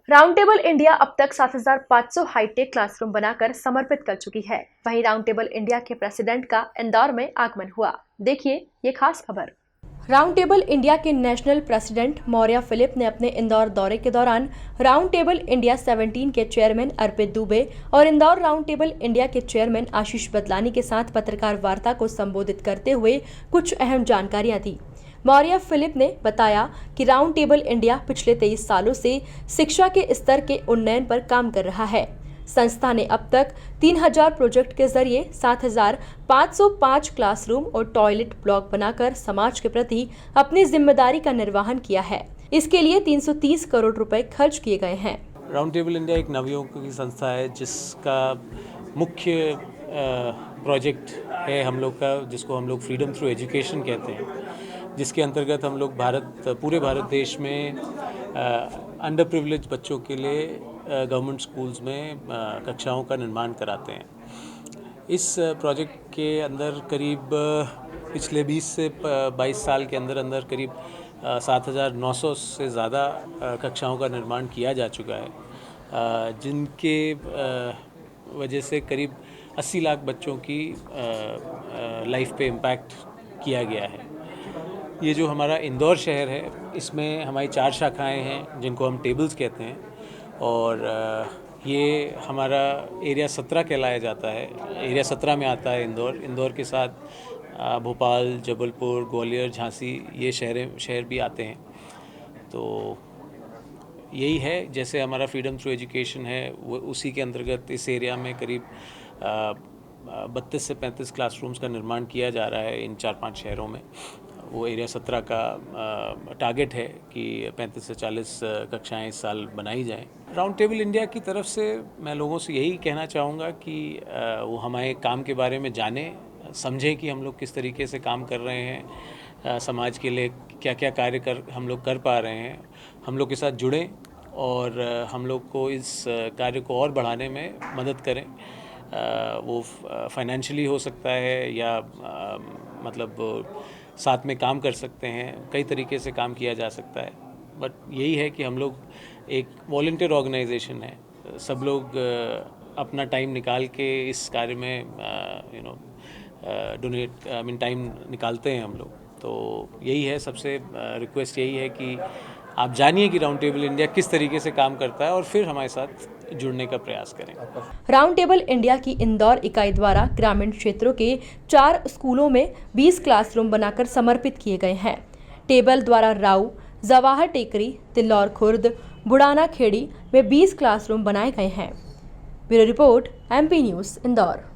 Round table India अब तक 7,500 hi tech classroom बनाकर समर्पित कर चुकी है। वहीं राउंड टेबल इंडिया के प्रेसिडेंट का इंदौर में आगमन हुआ। देखिए ये खास खबर। राउंड टेबल इंडिया के नेशनल प्रेसिडेंट मौर्या फिलिप ने अपने इंदौर दौरे के दौरान राउंड टेबल इंडिया 17 के चेयरमैन अर्पित दुबे और इंदौर राउंड टेबल इंडिया के चेयरमैन आशीष बदलानी के साथ पत्रकार वार्ता को संबोधित करते हुए कुछ अहम जानकारियां दी। मौर्या फिलिप ने बताया कि राउंड टेबल इंडिया पिछले 23 सालों से शिक्षा के स्तर के उन्नयन पर काम कर रहा है। संस्था ने अब तक 3000 प्रोजेक्ट के जरिए 7,505 क्लासरूम और टॉयलेट ब्लॉक बनाकर समाज के प्रति अपनी जिम्मेदारी का निर्वहन किया है। इसके लिए 330 करोड़ रुपए खर्च किए गए हैं। राउंड टेबल इंडिया एक नवयुवकों की संस्था है जिसका मुख्य प्रोजेक्ट है हम लोग का, जिसको हम लोग फ्रीडम थ्रू एजुकेशन कहते हैं, जिसके अंतर्गत हम लोग पूरे भारत देश में अंडर प्रिविलेज बच्चों के लिए गवर्नमेंट स्कूल्स में कक्षाओं का निर्माण कराते हैं। इस प्रोजेक्ट के अंदर करीब पिछले 20 से 22 साल के अंदर करीब 7,900 से ज़्यादा कक्षाओं का निर्माण किया जा चुका है, जिनके वजह से करीब 80 लाख बच्चों की लाइफ पे इम्पैक्ट किया गया है। ये जो हमारा इंदौर शहर है, इसमें हमारी 4 शाखाएं हैं जिनको हम टेबल्स कहते हैं, और ये हमारा एरिया 17 कहलाया जाता है। एरिया 17 में आता है इंदौर के साथ भोपाल, जबलपुर, ग्वालियर, झांसी ये शहर भी आते हैं। तो यही है, जैसे हमारा फ्रीडम थ्रू एजुकेशन है वो उसी के अंतर्गत इस एरिया में करीब 32 से 35 क्लासरूम्स का निर्माण किया जा रहा है इन 4-5 शहरों में। वो एरिया 17 का टारगेट है कि 35 से 40 कक्षाएं इस साल बनाई जाएं। राउंड टेबल इंडिया की तरफ से मैं लोगों से यही कहना चाहूँगा कि वो हमारे काम के बारे में जानें, समझें कि हम लोग किस तरीके से काम कर रहे हैं, समाज के लिए क्या क्या कार्य हम लोग कर पा रहे हैं। हम लोग के साथ जुड़ें और हम लोग को इस कार्य को और बढ़ाने में मदद करें। वो फाइनेंशियली हो सकता है या मतलब साथ में काम कर सकते हैं, कई तरीके से काम किया जा सकता है। बट यही है कि हम लोग एक वॉलंटियर ऑर्गेनाइजेशन है, सब लोग अपना टाइम निकाल के इस कार्य में टाइम निकालते हैं हम लोग। तो यही है, सबसे रिक्वेस्ट यही है कि आप जानिए कि राउंड टेबल इंडिया किस तरीके से काम करता है और फिर हमारे साथ जुड़ने का प्रयास करें। राउंड टेबल इंडिया की इंदौर इकाई द्वारा ग्रामीण क्षेत्रों के 4 स्कूलों में 20 क्लासरूम बनाकर समर्पित किए गए हैं। टेबल द्वारा राऊ, जवाहर टेकरी, तिल्लौर खुर्द, बुढ़ाना खेड़ी में 20 क्लासरूम बनाए गए हैं। Bureau report, MP news, Indore.